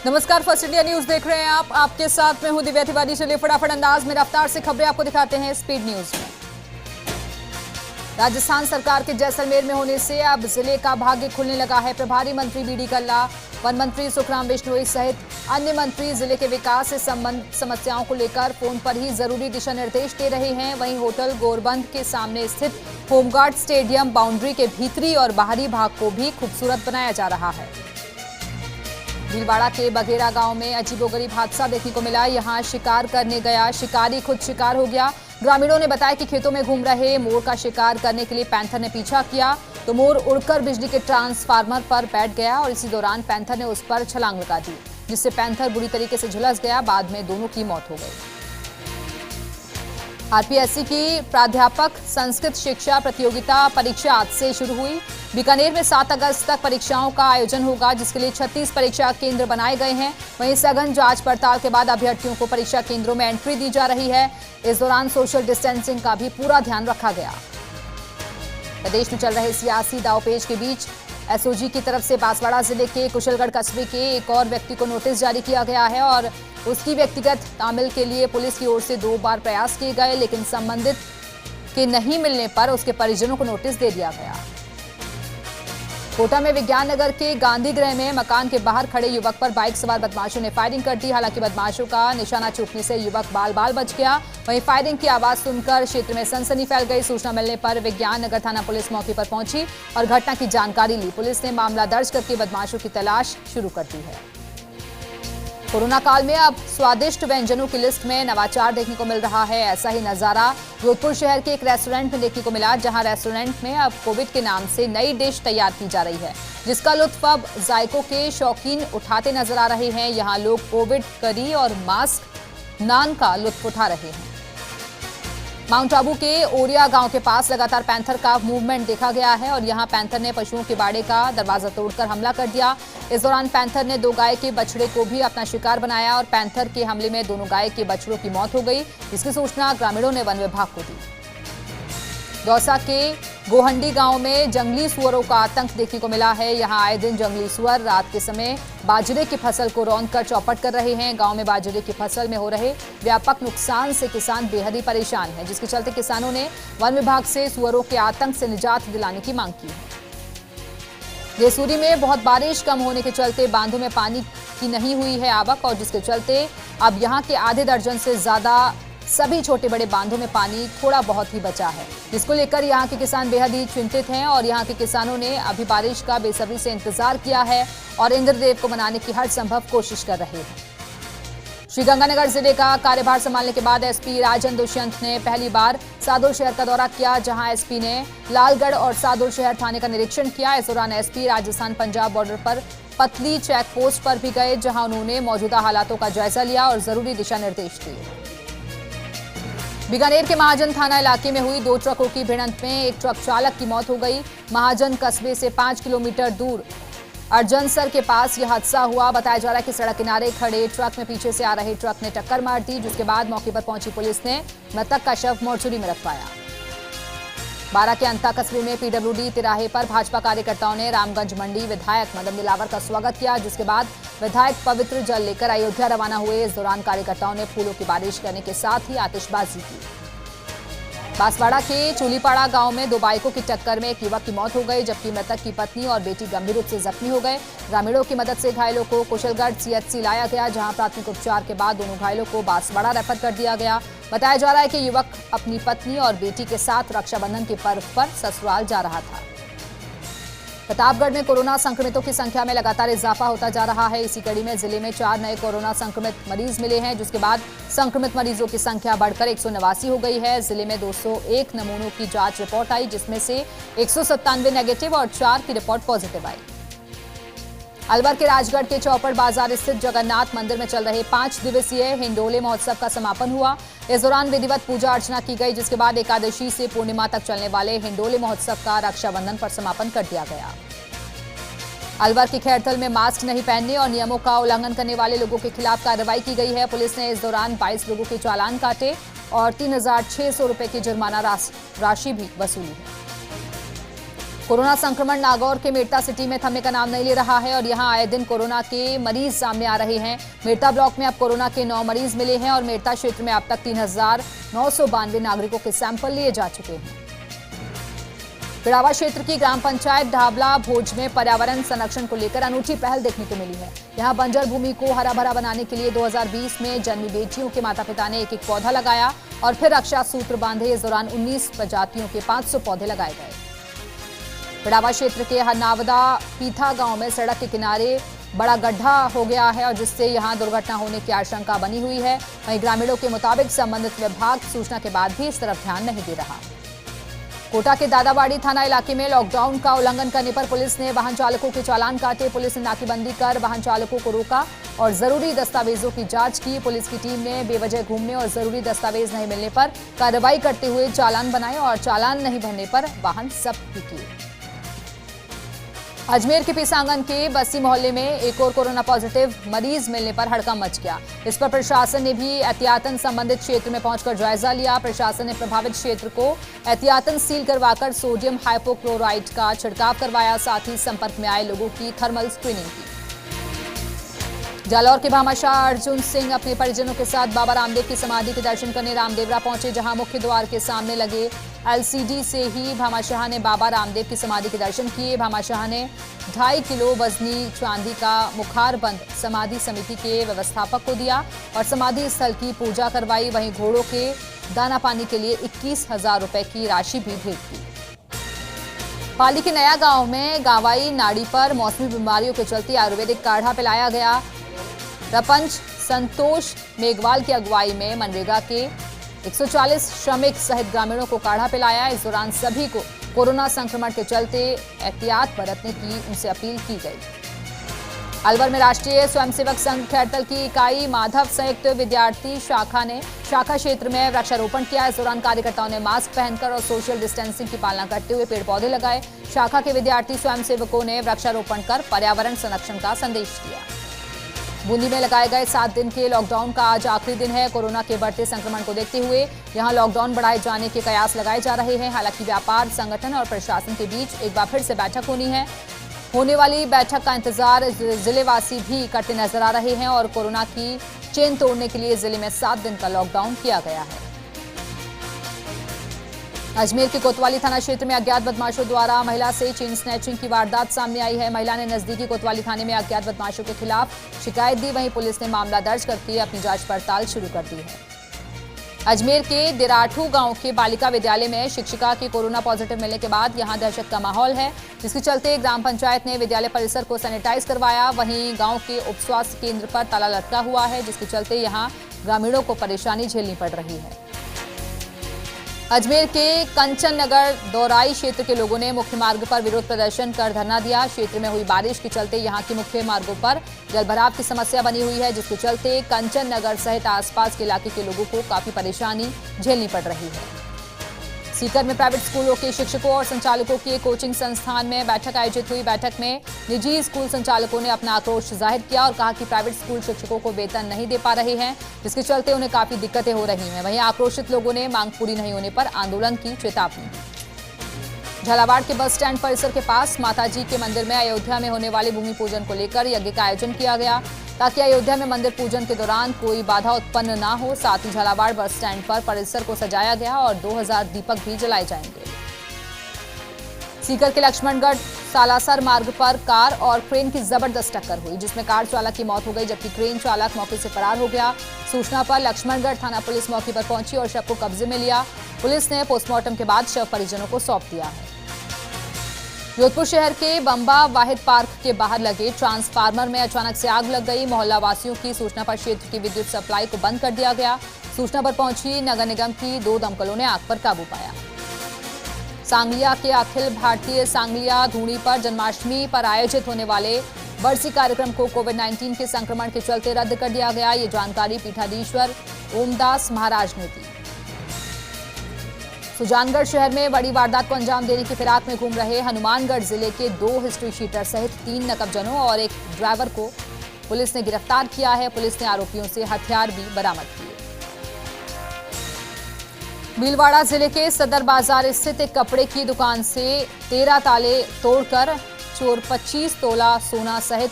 नमस्कार, first India news देख रहे हैं आप। आपके साथ मैं हूं दिव्या तिवारी। चलिए फटाफट अंदाज में रफ्तार से खबरें आपको दिखाते हैं स्पीड न्यूज में। राजस्थान सरकार के जैसलमेर में होने से अब जिले का भाग्य खुलने लगा है। प्रभारी मंत्री बीडी कल्ला, वन मंत्री सुखराम बिश्नोई सहित अन्य मंत्री जिले के विकास से संबंधित समस्याओं को लेकर फोन पर ही जरूरी दिशा निर्देश दे रहे हैं। वहीं होटल गोरबंद के सामने स्थित होमगार्ड स्टेडियम बाउंड्री के भीतरी और बाहरी भाग को भी खूबसूरत बनाया जा रहा है। भीलवाड़ा के बघेरा गांव में अजीबोगरीब हादसा देखने को मिला। यहां शिकार करने गया शिकारी खुद शिकार हो गया। ग्रामीणों ने बताया कि खेतों में घूम रहे मोर का शिकार करने के लिए पैंथर ने पीछा किया तो मोर उड़कर बिजली के ट्रांसफार्मर पर बैठ गया और इसी दौरान पैंथर ने उस पर छलांग लगा दी, जिससे पैंथर बुरी तरीके से झुलस गया। बाद में दोनों की मौत हो गई। आरपीएससी की प्राध्यापक संस्कृत शिक्षा प्रतियोगिता परीक्षा आज से शुरू हुई। बीकानेर में 7 अगस्त तक परीक्षाओं का आयोजन होगा, जिसके लिए 36 परीक्षा केंद्र बनाए गए हैं। वहीं सघन जांच पड़ताल के बाद अभ्यर्थियों को परीक्षा केंद्रों में एंट्री दी जा रही है। इस दौरान सोशल डिस्टेंसिंग का भी पूरा ध्यान रखा गया। प्रदेश में चल रहे सियासी दांवपेच के बीच एसओजी की तरफ से बांसवाड़ा जिले के कुशलगढ़ कस्बे के एक और व्यक्ति को नोटिस जारी किया गया है और उसकी व्यक्तिगत तामील के लिए पुलिस की ओर से 2 बार प्रयास किए गए, लेकिन संबंधित के नहीं मिलने पर उसके परिजनों को नोटिस दे दिया गया। कोटा में विज्ञान नगर के गांधी गृह में मकान के बाहर खड़े युवक पर बाइक सवार बदमाशों ने फायरिंग कर दी। हालांकि बदमाशों का निशाना चूकने से युवक बाल बाल बच गया। वहीं फायरिंग की आवाज सुनकर क्षेत्र में सनसनी फैल गई। सूचना मिलने पर विज्ञान नगर थाना पुलिस मौके पर पहुंची और घटना की जानकारी ली। पुलिस ने मामला दर्ज करके बदमाशों की तलाश शुरू कर दी है। कोरोना काल में अब स्वादिष्ट व्यंजनों की लिस्ट में नवाचार देखने को मिल रहा है। ऐसा ही नजारा जोधपुर शहर के एक रेस्टोरेंट में देखने को मिला, जहां रेस्टोरेंट में अब कोविड के नाम से नई डिश तैयार की जा रही है, जिसका लुत्फ अब जायकों के शौकीन उठाते नजर आ रहे हैं। यहां लोग कोविड करी और मास्क नान का लुत्फ उठा रहे हैं। माउंट आबू के ओरिया गांव के पास लगातार पैंथर का मूवमेंट देखा गया है और यहां पैंथर ने पशुओं के बाड़े का दरवाजा तोड़कर हमला कर दिया। इस दौरान पैंथर ने 2 गाय के बछड़े को भी अपना शिकार बनाया और पैंथर के हमले में दोनों गाय के बछड़ों की मौत हो गई। इसकी सूचना ग्रामीणों ने वन विभाग को दी। दौसा के गोहंडी गांव में जंगली सुअरों का आतंक देखने को मिला है। यहां आए दिन जंगली सुअर रात के समय बाजरे की फसल को रौंदकर चौपट कर रहे हैं। गांव में बाजरे की फसल में हो रहे व्यापक नुकसान से किसान बेहद ही परेशान हैं, जिसके चलते किसानों ने वन विभाग से सुअरों के आतंक से निजात दिलाने की मांग की है। देसूरी में बहुत बारिश कम होने के चलते बांधों में पानी की नहीं हुई है आवक और जिसके चलते अब यहां के आधे दर्जन से ज्यादा सभी छोटे बड़े बांधों में पानी थोड़ा बहुत ही बचा है, जिसको लेकर यहां के किसान बेहद ही चिंतित हैं और यहां के किसानों ने अभी बारिश का बेसब्री से इंतजार किया है और इंद्रदेव को मनाने की हर संभव कोशिश कर रहे हैं। श्रीगंगानगर जिले का कार्यभार संभालने के बाद एसपी राजन दुष्यंत ने पहली बार सादुल शहर का दौरा किया, जहां एसपी ने लालगढ़ और सादुल शहर थाने का निरीक्षण किया। इस दौरान एसपी राजस्थान पंजाब बॉर्डर पर पतली चेक पोस्ट पर भी गए, जहां उन्होंने मौजूदा हालातों का जायजा लिया और जरूरी दिशा निर्देश दिए। बीकानेर के महाजन थाना इलाके में हुई 2 ट्रकों की भिड़ंत में एक ट्रक चालक की मौत हो गई। महाजन कस्बे से 5 किलोमीटर दूर अर्जनसर के पास यह हादसा हुआ। बताया जा रहा है कि सड़क किनारे खड़े ट्रक में पीछे से आ रहे ट्रक ने टक्कर मार दी, जिसके बाद मौके पर पहुंची पुलिस ने मृतक का शव मोर्चरी में रखवाया। बारा के अंता कस्बे में पीडब्ल्यूडी तिराहे पर भाजपा कार्यकर्ताओं ने रामगंज मंडी विधायक मदन दिलावर का स्वागत किया, जिसके बाद विधायक पवित्र जल लेकर अयोध्या रवाना हुए। इस दौरान कार्यकर्ताओं ने फूलों की बारिश करने के साथ ही आतिशबाजी की। बांसवाड़ा के चूलीपाड़ा गांव में 2 बाइकों की टक्कर में एक युवक की मौत हो गई, जबकि मृतक की पत्नी और बेटी गंभीर रूप से जख्मी हो गए। ग्रामीणों की मदद से घायलों को कुशलगढ़ सीएचसी लाया गया, जहां प्राथमिक उपचार के बाद दोनों घायलों को बांसवाड़ा रेफर कर दिया गया। बताया जा रहा है कि युवक अपनी पत्नी और बेटी के साथ रक्षाबंधन के पर्व पर ससुराल जा रहा था। प्रतापगढ़ में कोरोना संक्रमितों की संख्या में लगातार इजाफा होता जा रहा है। इसी कड़ी में जिले में 4 नए कोरोना संक्रमित मरीज मिले हैं, जिसके बाद संक्रमित मरीजों की संख्या बढ़कर 189 हो गई है। जिले में 201 नमूनों की जांच रिपोर्ट आई, जिसमें से 197 नेगेटिव और 4 की रिपोर्ट पॉजिटिव आई। अलवर के राजगढ़ के चौपड़ बाजार स्थित जगन्नाथ मंदिर में चल रहे 5 दिवसीय हिंडोले महोत्सव का समापन हुआ। इस दौरान विधिवत पूजा अर्चना की गई, जिसके बाद एकादशी से पूर्णिमा तक चलने वाले हिंडोले महोत्सव का रक्षाबंधन पर समापन कर दिया गया। अलवर के खैरथल में मास्क नहीं पहनने और नियमों का उल्लंघन करने वाले लोगों के खिलाफ कार्रवाई की गई है। पुलिस ने इस दौरान 22 लोगों के चालान काटे और 3600 रुपए की जुर्माना राशि भी वसूली है। कोरोना संक्रमण नागौर के मेड़ता सिटी में थमने का नाम नहीं ले रहा है और यहां आए दिन कोरोना के मरीज सामने आ रहे हैं। मेड़ता ब्लॉक में अब कोरोना के 9 मरीज मिले हैं और मेड़ता क्षेत्र में अब तक 3,992 नागरिकों के सैंपल लिए जा चुके हैं। पिड़ावा क्षेत्र की ग्राम पंचायत ढाबला भोज में पर्यावरण संरक्षण को लेकर अनूठी पहल देखने को मिली है। यहां बंजर भूमि को हरा भरा बनाने के लिए 2020 में जन्मी बेटियों के माता पिता ने एक पौधा लगाया और फिर रक्षा सूत्र बांधे। इस दौरान 19 प्रजातियों के 500 पौधे लगाए गए। पिड़ावा क्षेत्र के हरनावदा पीथा गांव में सड़क के किनारे बड़ा गड्ढा हो गया है और जिससे यहां दुर्घटना होने की आशंका बनी हुई है। वहीं ग्रामीणों के मुताबिक संबंधित विभाग सूचना के बाद भी इस तरफ ध्यान नहीं दे रहा। कोटा के दादाबाड़ी थाना इलाके में लॉकडाउन का उल्लंघन करने पर पुलिस ने वाहन चालकों के चालान काटे। पुलिस ने नाकेबंदी कर वाहन चालकों को रोका और जरूरी दस्तावेजों की जांच की। पुलिस की टीम ने बेवजह घूमने और जरूरी दस्तावेज नहीं मिलने पर कार्रवाई करते हुए चालान बनाए और चालान नहीं भरने पर वाहन जब्त भी किए। अजमेर के पीसांगन के बस्ती मोहल्ले में एक और कोरोना पॉजिटिव मरीज मिलने पर हड़कंप मच गया। इस पर प्रशासन ने भी एहतियातन संबंधित क्षेत्र में पहुंचकर जायजा लिया। प्रशासन ने प्रभावित क्षेत्र को एहतियातन सील करवाकर सोडियम हाइपोक्लोराइड का छिड़काव करवाया। साथ ही संपर्क में आए लोगों की थर्मल स्क्रीनिंग की। जालौर के भामाशाह अर्जुन सिंह अपने परिजनों के साथ बाबा रामदेव की समाधि के दर्शन करने रामदेवरा पहुंचे, जहां मुख्य द्वार के सामने लगे एलसीडी से ही भामाशाह ने बाबा रामदेव की समाधि के दर्शन किए। भामाशाह ने 2.5 किलो वजनी चांदी का मुखार बंद समाधि समिति के व्यवस्थापक को दिया और समाधि स्थल की पूजा करवाई। वहीं घोड़ों के दाना पानी के लिए 21,000 रुपए की राशि भी भेज दी। पाली के नया गांव में गावाई नाड़ी पर मौसमी बीमारियों के चलते आयुर्वेदिक काढ़ा पिलाया गया। रपंच संतोष मेघवाल की अगुवाई में मनरेगा के 140 श्रमिक सहित ग्रामीणों को काढ़ा पिलाया। इस दौरान सभी को कोरोना संक्रमण के चलते एहतियात बरतने की उनसे अपील की गई। अलवर में राष्ट्रीय स्वयंसेवक संघ खैरतल की इकाई माधव संयुक्त विद्यार्थी शाखा ने शाखा क्षेत्र में वृक्षारोपण किया। इस दौरान कार्यकर्ताओं ने मास्क पहनकर और सोशल डिस्टेंसिंग की पालना करते हुए पेड़ पौधे लगाए। शाखा के विद्यार्थी स्वयंसेवकों ने वृक्षारोपण कर पर्यावरण संरक्षण का संदेश दिया। बूंदी में लगाए गए 7 दिन के लॉकडाउन का आज आखिरी दिन है। कोरोना के बढ़ते संक्रमण को देखते हुए यहां लॉकडाउन बढ़ाए जाने के कयास लगाए जा रहे हैं। हालांकि व्यापार संगठन और प्रशासन के बीच एक बार फिर से बैठक होनी है। होने वाली बैठक का इंतजार जिलेवासी भी करते नजर आ रहे हैं और कोरोना की चेन तोड़ने के लिए जिले में 7 दिन का लॉकडाउन किया गया है। अजमेर के कोतवाली थाना क्षेत्र में अज्ञात बदमाशों द्वारा महिला से चेन स्नैचिंग की वारदात सामने आई है। महिला ने नजदीकी कोतवाली थाने में अज्ञात बदमाशों के खिलाफ शिकायत दी। वहीं पुलिस ने मामला दर्ज करके अपनी जांच पड़ताल शुरू कर दी है। अजमेर के दिराठू गांव के बालिका विद्यालय में शिक्षिका के कोरोना पॉजिटिव मिलने के बाद यहां दहशत का माहौल है, जिसके चलते ग्राम पंचायत ने विद्यालय परिसर को सैनिटाइज करवाया। वहीं गांव के उप स्वास्थ्य केंद्र पर ताला लटका हुआ है, जिसके चलते यहां ग्रामीणों को परेशानी झेलनी पड़ रही है। अजमेर के कंचन नगर दौराई क्षेत्र के लोगों ने मुख्य मार्ग पर विरोध प्रदर्शन कर धरना दिया। क्षेत्र में हुई बारिश के चलते यहां के मुख्य मार्गों पर जलभराव की समस्या बनी हुई है, जिसके चलते कंचन नगर सहित आसपास के इलाके के लोगों को काफी परेशानी झेलनी पड़ रही है। सीकर में प्राइवेट स्कूलों के शिक्षकों और संचालकों के कोचिंग संस्थान में बैठक आयोजित हुई। बैठक में निजी स्कूल संचालकों ने अपना आक्रोश जाहिर किया और कहा कि प्राइवेट स्कूल शिक्षकों को वेतन नहीं दे पा रहे हैं, जिसके चलते उन्हें काफी दिक्कतें हो रही हैं। वहीं आक्रोशित लोगों ने मांग पूरी नहीं होने पर आंदोलन की चेतावनी दी। झालावाड़ के बस स्टैंड परिसर के पास माताजी के मंदिर में अयोध्या में होने वाले भूमि पूजन को लेकर यज्ञ का आयोजन किया गया, ताकि अयोध्या में मंदिर पूजन के दौरान कोई बाधा उत्पन्न ना हो। साथ ही झालावाड़ बस स्टैंड पर परिसर को सजाया गया और 2000 दीपक भी जलाए जाएंगे। सीकर के लक्ष्मणगढ़ सालासर मार्ग पर कार और क्रेन की जबरदस्त टक्कर हुई, जिसमें कार चालक की मौत हो गई जबकि क्रेन चालक मौके से फरार हो गया। सूचना पर लक्ष्मणगढ़ थाना पुलिस मौके पर पहुंची और शव को कब्जे में लिया। पुलिस ने पोस्टमार्टम के बाद शव परिजनों को सौंप दिया है। जोधपुर शहर के बंबा वाहिद पार्क के बाहर लगे ट्रांसफार्मर में अचानक से आग लग गई। मोहल्ला वासियों की सूचना पर क्षेत्र की विद्युत सप्लाई को बंद कर दिया गया। सूचना पर पहुंची नगर निगम की 2 दमकलों ने आग पर काबू पाया। सांगलिया के अखिल भारतीय सांगलिया धूणी पर जन्माष्टमी पर आयोजित होने वाले बरसी कार्यक्रम को कोविड-19 के संक्रमण के चलते रद्द कर दिया गया। ये जानकारी पीठाधीश्वर ओमदास महाराज ने दी। सुजानगढ़ शहर में बड़ी वारदात को अंजाम देने की फिराक में घूम रहे हनुमानगढ़ जिले के 2 हिस्ट्री शीटर सहित 3 नकबजनों और एक ड्राइवर को पुलिस ने गिरफ्तार किया है। पुलिस ने आरोपियों से हथियार भी बरामद किए। भीलवाड़ा जिले के सदर बाजार स्थित एक कपड़े की दुकान से 13 ताले तोड़कर चोर 25 तोला सोना सहित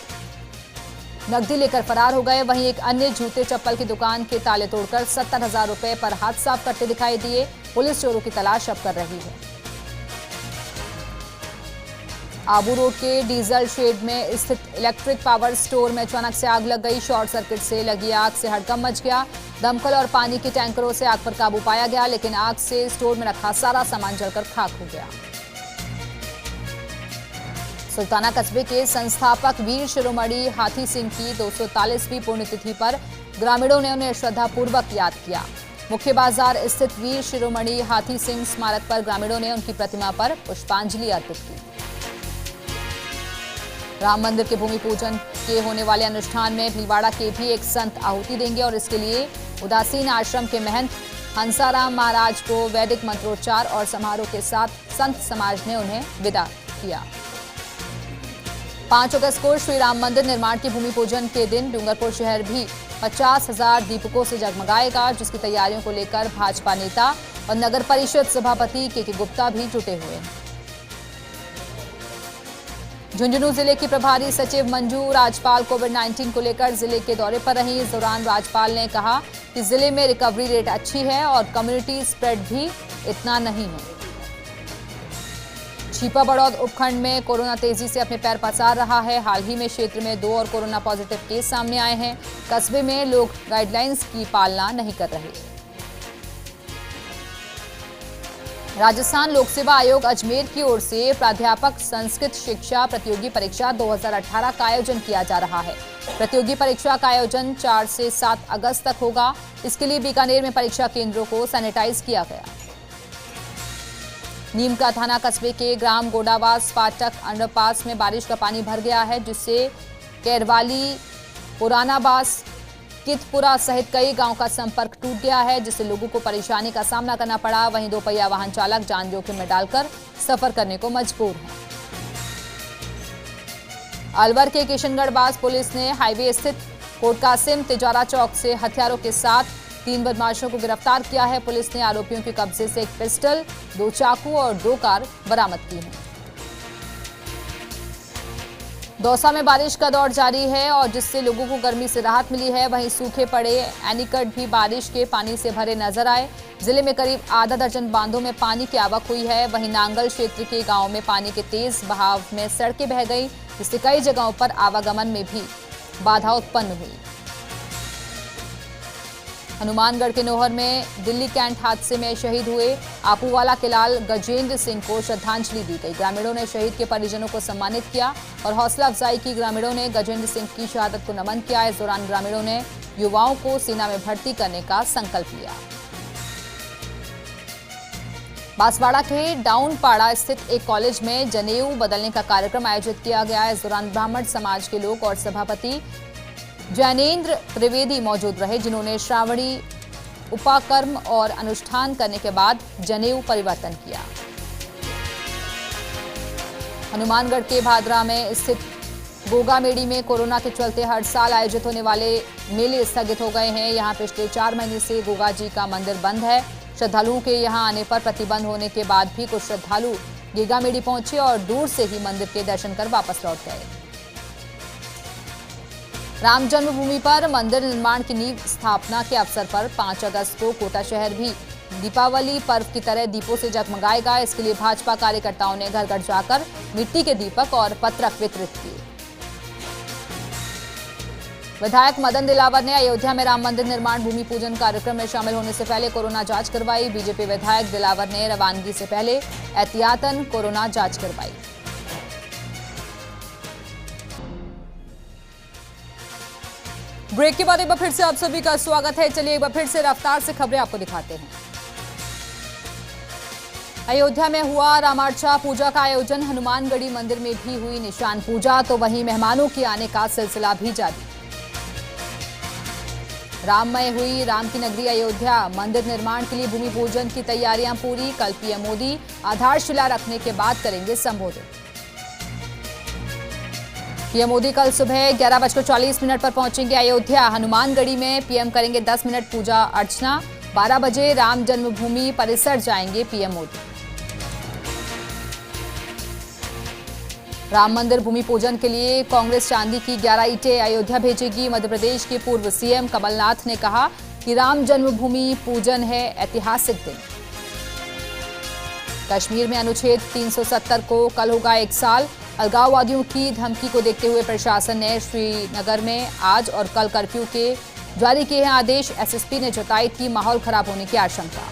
नकदी लेकर फरार हो गए। वहीं एक अन्य जूते चप्पल की दुकान के ताले तोड़कर 70,000 रुपए पर हाथ साफ करते दिखाई दिए। पुलिस चोरों की तलाश अब कर रही है। आबू रोड के डीजल शेड में स्थित इलेक्ट्रिक पावर स्टोर में अचानक से आग लग गई। शॉर्ट सर्किट से लगी आग से हड़कंप मच गया। दमकल और पानी के टैंकरों से आग पर काबू पाया गया, लेकिन आग से स्टोर में रखा सारा सामान जलकर खाक हो गया। सुल्ताना कस्बे के संस्थापक वीर शिरोमणि हाथी सिंह की 243वीं पुण्यतिथि पर ग्रामीणों ने उन्हें श्रद्धापूर्वक याद किया। मुख्य बाजार स्थित वीर शिरोमणि हाथी सिंह स्मारक पर ग्रामीणों ने उनकी प्रतिमा पर पुष्पांजलि अर्पित की। राम मंदिर के भूमि पूजन के होने वाले अनुष्ठान में भीलवाड़ा के भी एक संत आहुति देंगे और इसके लिए उदासीन आश्रम के महंत हंसाराम महाराज को वैदिक मंत्रोच्चार और समारोह के साथ संत समाज ने उन्हें विदा किया। 5 अगस्त को श्री राम मंदिर निर्माण के भूमि पूजन के दिन डूंगरपुर शहर भी 50,000 दीपकों से जगमगाएगा, जिसकी तैयारियों को लेकर भाजपा नेता और नगर परिषद सभापति के गुप्ता भी जुटे हुए हैं। झुंझुनू जिले की प्रभारी सचिव मंजू राजपाल कोविड-19 को लेकर जिले के दौरे पर रहीं। इस दौरान राजपाल ने कहा कि जिले में रिकवरी रेट अच्छी है और कम्युनिटी स्प्रेड भी इतना नहीं है। छिपा बड़ौद उपखंड में कोरोना तेजी से अपने पैर पसार रहा है। हाल ही में क्षेत्र में 2 और कोरोना पॉजिटिव केस सामने आए हैं। कस्बे में लोग गाइडलाइंस की पालना नहीं कर रहे। राजस्थान लोक सेवा आयोग अजमेर की ओर से प्राध्यापक संस्कृत शिक्षा प्रतियोगी परीक्षा 2018 का आयोजन किया जा रहा है। प्रतियोगी परीक्षा का आयोजन 4 से 7 अगस्त तक होगा। इसके लिए बीकानेर में परीक्षा केंद्रों को सैनिटाइज किया गया। नीमका थाना कस्बे के ग्राम गोडावास फाटक अंडरपास में बारिश का पानी भर गया है, जिससे कैरवाली, पुरानाबास, कितपुरा सहित कई गांव का संपर्क टूट गया है, जिससे लोगों को परेशानी का सामना करना पड़ा। वहीं 2 पहिया वाहन चालक जान जोखिम में डालकर सफर करने को मजबूर हैं। अलवर के किशनगढ़ बास पुलिस ने हाईवे स्थित कोटकासिम तिजारा चौक से हथियारों के साथ 3 बदमाशों को गिरफ्तार किया है। पुलिस ने आरोपियों के कब्जे से 1 पिस्टल, 2 चाकू और 2 कार बरामद की है। दौसा में बारिश का दौर जारी है और जिससे लोगों को गर्मी से राहत मिली है। वहीं सूखे पड़े एनीकट भी बारिश के पानी से भरे नजर आए। जिले में करीब आधा दर्जन बांधों में पानी की आवक हुई है। वहीं नांगल क्षेत्र के गांव में पानी के तेज बहाव में सड़कें बह गई, जिससे कई जगहों पर आवागमन में भी बाधा उत्पन्न हुई। हनुमानगढ़ के नोहर में दिल्ली कैंट हादसे में शहीद हुए आपूवाला के लाल गजेंद्र सिंह को श्रद्धांजलि दी गई। ग्रामीणों ने शहीद के परिजनों को सम्मानित किया और हौसला अफजाई की। ग्रामीणों ने गजेंद्र सिंह की शहादत को नमन किया। इस दौरान ग्रामीणों ने युवाओं को सेना में भर्ती करने का संकल्प लिया। बांसवाड़ा के डाउनपाड़ा स्थित एक कॉलेज में जनेऊ बदलने का कार्यक्रम आयोजित किया गया। इस दौरान ब्राह्मण समाज के लोग और सभापति जैनेन्द्र त्रिवेदी मौजूद रहे, जिन्होंने श्रावणी उपाकर्म और अनुष्ठान करने के बाद जनेऊ परिवर्तन किया। हनुमानगढ़ के भादरा में स्थित गोगा मेड़ी में कोरोना के चलते हर साल आयोजित होने वाले मेले स्थगित हो गए हैं। यहां पिछले 4 महीने से गोगा जी का मंदिर बंद है। श्रद्धालुओं के यहां आने पर प्रतिबंध होने के बाद भी कुछ श्रद्धालु गोगा मेड़ी पहुंचे और दूर से ही मंदिर के दर्शन कर वापस लौट गए। राम जन्मभूमि पर मंदिर निर्माण की नींव स्थापना के अवसर पर 5 अगस्त को कोटा शहर भी दीपावली पर्व की तरह दीपों से जगमगाएगा। इसके लिए भाजपा कार्यकर्ताओं ने घर घर जाकर मिट्टी के दीपक और पत्रक वितरित किए। विधायक मदन दिलावर ने अयोध्या में राम मंदिर निर्माण भूमि पूजन कार्यक्रम में शामिल होने से पहले कोरोना जांच करवाई। बीजेपी विधायक दिलावर ने रवानगी से पहले एहतियातन कोरोना जांच करवाई। ब्रेक के बाद एक बार फिर से आप सभी का स्वागत है। चलिए एक बार फिर से रफ्तार से खबरें आपको दिखाते हैं। अयोध्या में हुआ रामार्चा पूजा का आयोजन। हनुमानगढ़ी मंदिर में भी हुई निशान पूजा, तो वहीं मेहमानों के आने का सिलसिला भी जारी। राममय हुई राम की नगरी अयोध्या। मंदिर निर्माण के लिए भूमि पूजन की तैयारियां पूरी। कल पीएम मोदी आधारशिला रखने के बाद करेंगे संबोधित। पीएम मोदी कल सुबह 11:40 पर पहुंचेंगे अयोध्या। हनुमानगढ़ी में पीएम करेंगे 10 मिनट पूजा अर्चना। 12 बजे राम जन्मभूमि परिसर जाएंगे पीएम मोदी। राम मंदिर भूमि पूजन के लिए कांग्रेस चांदी की 11 ईंटें अयोध्या भेजेगी। मध्य प्रदेश के पूर्व सीएम कमलनाथ ने कहा कि राम जन्मभूमि पूजन है ऐतिहासिक दिन। कश्मीर में अनुच्छेद 370 को कल होगा 1 साल। अलगाववादियों की धमकी को देखते हुए प्रशासन ने श्रीनगर में आज और कल कर्फ्यू के जारी किए हैं आदेश। एसएसपी ने जताई थी माहौल खराब होने की आशंका।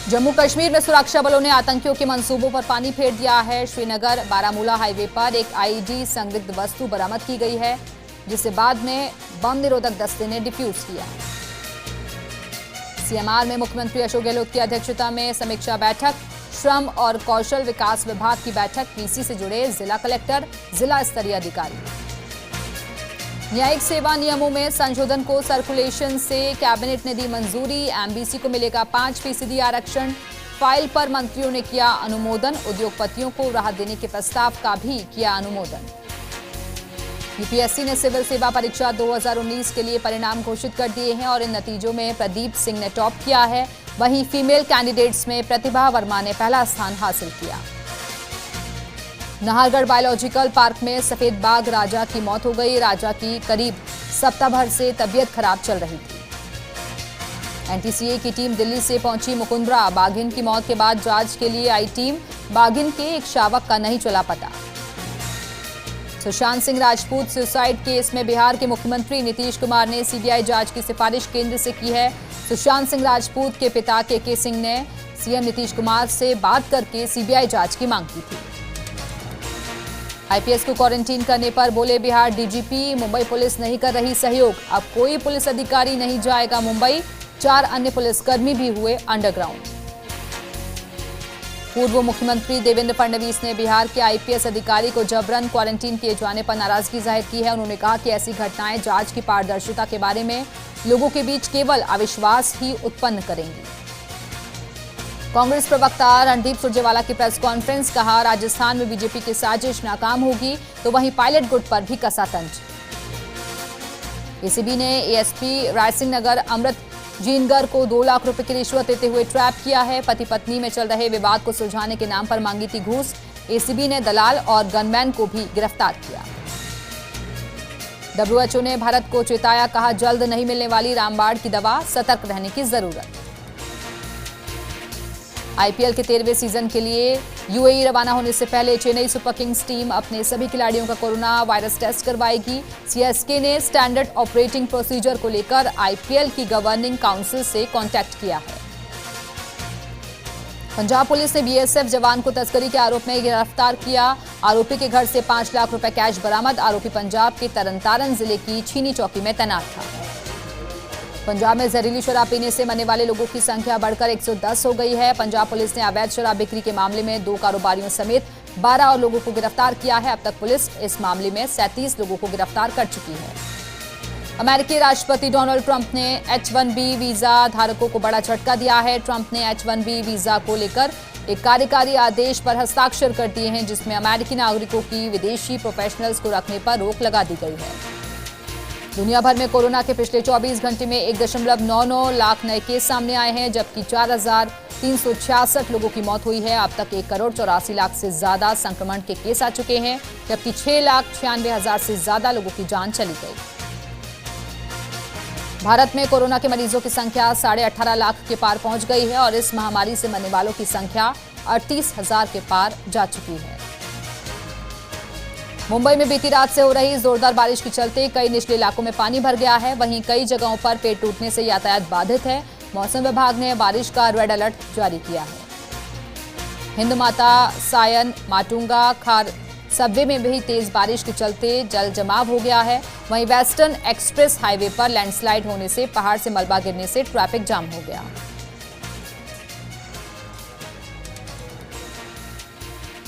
जम्मू कश्मीर में सुरक्षा बलों ने आतंकियों के मंसूबों पर पानी फेर दिया है। श्रीनगर बारामूला हाईवे पर एक आईईडी संदिग्ध वस्तु बरामद की गई है, जिसे बाद में बम निरोधक दस्ते ने डिफ्यूज किया। सीएमआर में मुख्यमंत्री अशोक गहलोत की अध्यक्षता में समीक्षा बैठक। श्रम और कौशल विकास विभाग की बैठक। पीसी से जुड़े जिला कलेक्टर, जिला स्तरीय अधिकारी। न्यायिक सेवा नियमों में संशोधन को सर्कुलेशन से कैबिनेट ने दी मंजूरी। एमबीसी को मिलेगा 5% आरक्षण। फाइल पर मंत्रियों ने किया अनुमोदन। उद्योगपतियों को राहत देने के प्रस्ताव का भी किया अनुमोदन। यूपीएससी ने सिविल सेवा परीक्षा 2019 के लिए परिणाम घोषित कर दिए हैं और इन नतीजों में प्रदीप सिंह ने टॉप किया है। वहीं फीमेल कैंडिडेट्स में प्रतिभा वर्मा ने पहला स्थान हासिल किया। नाहरगढ़ बायोलॉजिकल पार्क में सफेद बाघ राजा की मौत हो गई। राजा की करीब सप्ताह भर से तबीयत खराब चल रही थी। एनटीसीए की टीम दिल्ली से पहुंची मुकुंदरा। बाघिन की मौत के बाद जांच के लिए आई टीम। बाघिन के एक शावक का नहीं चला पता। सुशांत सिंह राजपूत सुसाइड केस में बिहार के मुख्यमंत्री नीतीश कुमार ने सीबीआई जांच की सिफारिश केंद्र से की है। सुशांत सिंह राजपूत के पिता के सिंह ने सीएम नीतीश कुमार से बात करके सीबीआई जांच की मांग की थी। आईपीएस को क्वारंटीन करने पर बोले बिहार डीजीपी, मुंबई पुलिस नहीं कर रही सहयोग। अब कोई पुलिस अधिकारी नहीं जाएगा मुंबई। 4 अन्य पुलिसकर्मी भी हुए अंडरग्राउंड। पूर्व मुख्यमंत्री देवेंद्र फडणवीस ने बिहार के आईपीएस अधिकारी को जबरन क्वारंटीन किए जाने पर नाराजगी जाहिर की है। उन्होंने कहा कि ऐसी घटनाएं जांच की पारदर्शिता के बारे में लोगों के बीच केवल अविश्वास ही उत्पन्न करेंगी। कांग्रेस प्रवक्ता रणदीप सुरजेवाला की प्रेस कॉन्फ्रेंस। कहा राजस्थान में बीजेपी की साजिश नाकाम होगी तो वहीं पायलट गुट पर भी कसा तंज। एसीबी ने एएसपी रायसिंह नगर अमृत जीनगर को 2 लाख रुपए की रिश्वत देते हुए ट्रैप किया है। पति पत्नी में चल रहे विवाद को सुलझाने के नाम पर मांगी थी घूस। एसीबी ने दलाल और गनमैन को भी गिरफ्तार किया। डब्ल्यूएचओ ने भारत को चेताया। कहा जल्द नहीं मिलने वाली रामबाण की दवा, सतर्क रहने की जरूरत। आईपीएल के 13वें सीजन के लिए यूएई रवाना होने से पहले चेन्नई सुपर किंग्स टीम अपने सभी खिलाड़ियों का कोरोना वायरस टेस्ट करवाएगी। सीएसके ने स्टैंडर्ड ऑपरेटिंग प्रोसीजर को लेकर आईपीएल की गवर्निंग काउंसिल से कांटेक्ट किया है। पंजाब पुलिस ने बीएसएफ जवान को तस्करी के आरोप में गिरफ्तार किया। आरोपी के घर से 5 लाख रुपए कैश बरामद। आरोपी पंजाब के तरनतारन जिले की छीनी चौकी में तैनात था। पंजाब में जहरीली शराब पीने से मरने वाले लोगों की संख्या बढ़कर 110 हो गई है। पंजाब पुलिस ने अवैध शराब बिक्री के मामले में 2 कारोबारियों समेत 12 और लोगों को गिरफ्तार किया है। अब तक पुलिस इस मामले में 37 लोगों को गिरफ्तार कर चुकी है। अमेरिकी राष्ट्रपति डोनाल्ड ट्रंप ने H-1B वीजा धारकों को बड़ा झटका दिया है। ट्रंप ने H-1B वीजा को लेकर एक कार्यकारी आदेश पर हस्ताक्षर कर दिए हैं, जिसमें अमेरिकी नागरिकों की विदेशी प्रोफेशनल्स को रखने पर रोक लगा दी गई है। दुनिया भर में कोरोना के पिछले 24 घंटे में 1.99 लाख नए केस सामने आए हैं, जबकि 4,366 लोगों की मौत हुई है। अब तक 1,84,00,000 से ज्यादा संक्रमण के केस आ चुके हैं, जबकि 6,96,000 से ज्यादा लोगों की जान चली गई। भारत में कोरोना के मरीजों की संख्या 18.5 लाख के पार पहुंच गई है और इस महामारी से मरने वालों की संख्या 38,000 के पार जा चुकी है। मुंबई में बीती रात से हो रही जोरदार बारिश के चलते कई निचले इलाकों में पानी भर गया है। वहीं कई जगहों पर पेड़ टूटने से यातायात बाधित है। मौसम विभाग ने बारिश का रेड अलर्ट जारी किया है। हिंद माता सायन माटुंगा खार सबवे में भी तेज बारिश के चलते जल जमाव हो गया है। वहीं वेस्टर्न एक्सप्रेस हाईवे पर लैंडस्लाइड होने से पहाड़ से मलबा गिरने से ट्रैफिक जाम हो गया।